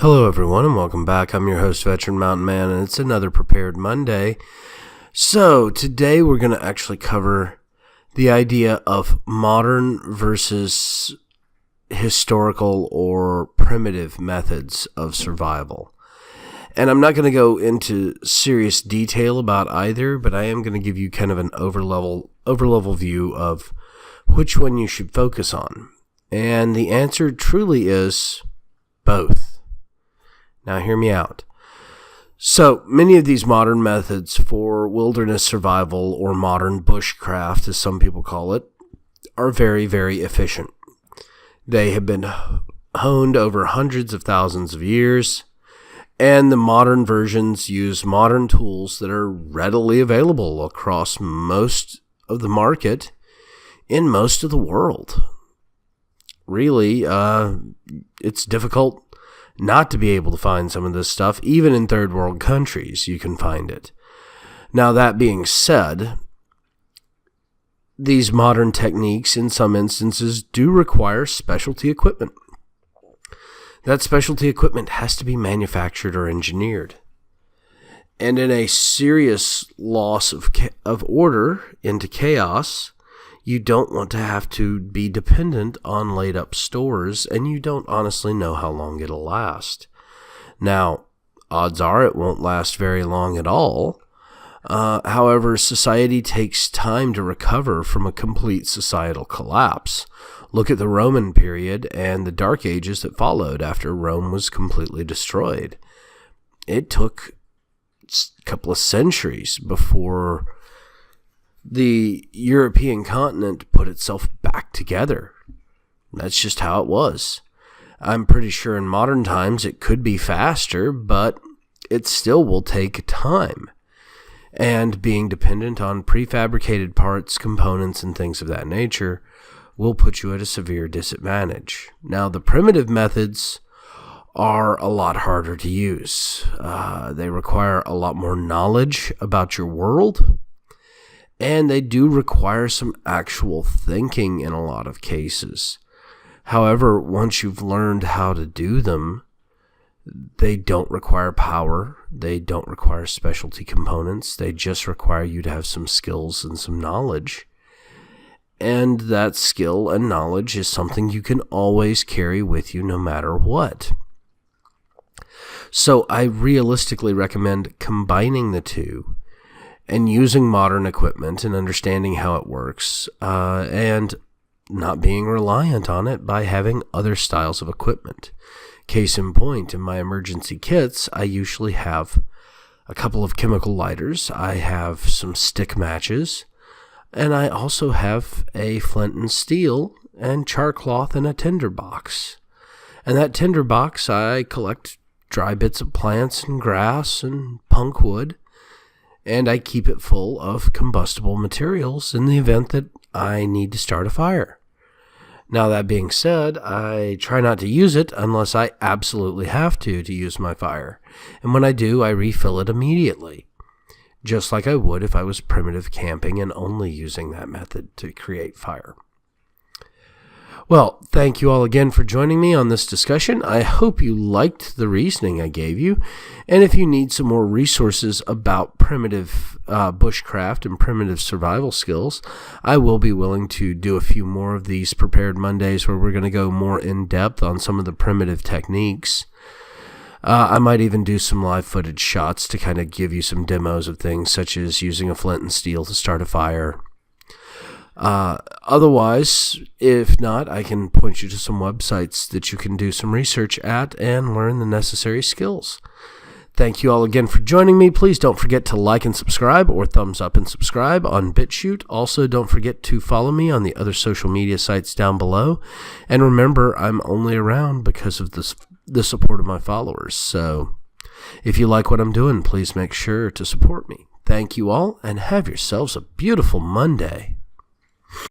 Hello everyone and welcome back. I'm your host, Veteran Mountain Man, and it's another Prepared Monday. So today we're going to actually cover the idea of modern versus historical or primitive methods of survival. And I'm not going to go into serious detail about either, but I am going to give you kind of an overlevel view of which one you should focus on. And the answer truly is both. Now, hear me out. So, many of these modern methods for wilderness survival, or modern bushcraft, as some people call it, are very, very efficient. They have been honed over hundreds of thousands of years, and the modern versions use modern tools that are readily available across most of the market in most of the world. Really, it's difficult not to be able to find some of this stuff. Even in third world countries, you can find it. Now, that being said, these modern techniques in some instances do require specialty equipment. That specialty equipment has to be manufactured or engineered. And in a serious loss of order into chaos, you don't want to have to be dependent on laid-up stores, and you don't honestly know how long it'll last. Now, odds are it won't last very long at all. However, society takes time to recover from a complete societal collapse. Look at the Roman period and the Dark Ages that followed after Rome was completely destroyed. It took a couple of centuries before the European continent put itself back together. That's just how it was. I'm pretty sure in modern times it could be faster, but it still will take time. And being dependent on prefabricated parts, components, and things of that nature will put you at a severe disadvantage. Now, the primitive methods are a lot harder to use. They require a lot more knowledge about your world. And they do require some actual thinking in a lot of cases. However, once you've learned how to do them, they don't require power. They don't require specialty components. They just require you to have some skills and some knowledge. And that skill and knowledge is something you can always carry with you no matter what. So I realistically recommend combining the two and using modern equipment and understanding how it works, and not being reliant on it by having other styles of equipment. Case in point, in my emergency kits, I usually have a couple of chemical lighters, I have some stick matches, and I also have a flint and steel and char cloth in a tinder box. And that tinder box, I collect dry bits of plants and grass and punk wood, and I keep it full of combustible materials in the event that I need to start a fire. Now, that being said, I try not to use it unless I absolutely have to use my fire. And when I do, I refill it immediately, just like I would if I was primitive camping and only using that method to create fire. Well, thank you all again for joining me on this discussion. I hope you liked the reasoning I gave you. And if you need some more resources about primitive bushcraft and primitive survival skills, I will be willing to do a few more of these Prepared Mondays where we're going to go more in depth on some of the primitive techniques. I might even do some live footage shots to kind of give you some demos of things such as using a flint and steel to start a fire. Otherwise, if not, I can point you to some websites that you can do some research at and learn the necessary skills. Thank you all again for joining me. Please don't forget to like and subscribe, or thumbs up and subscribe on BitChute. Also, don't forget to follow me on the other social media sites down below. And remember, I'm only around because of the support of my followers. So if you like what I'm doing, please make sure to support me. Thank you all, and have yourselves a beautiful Monday.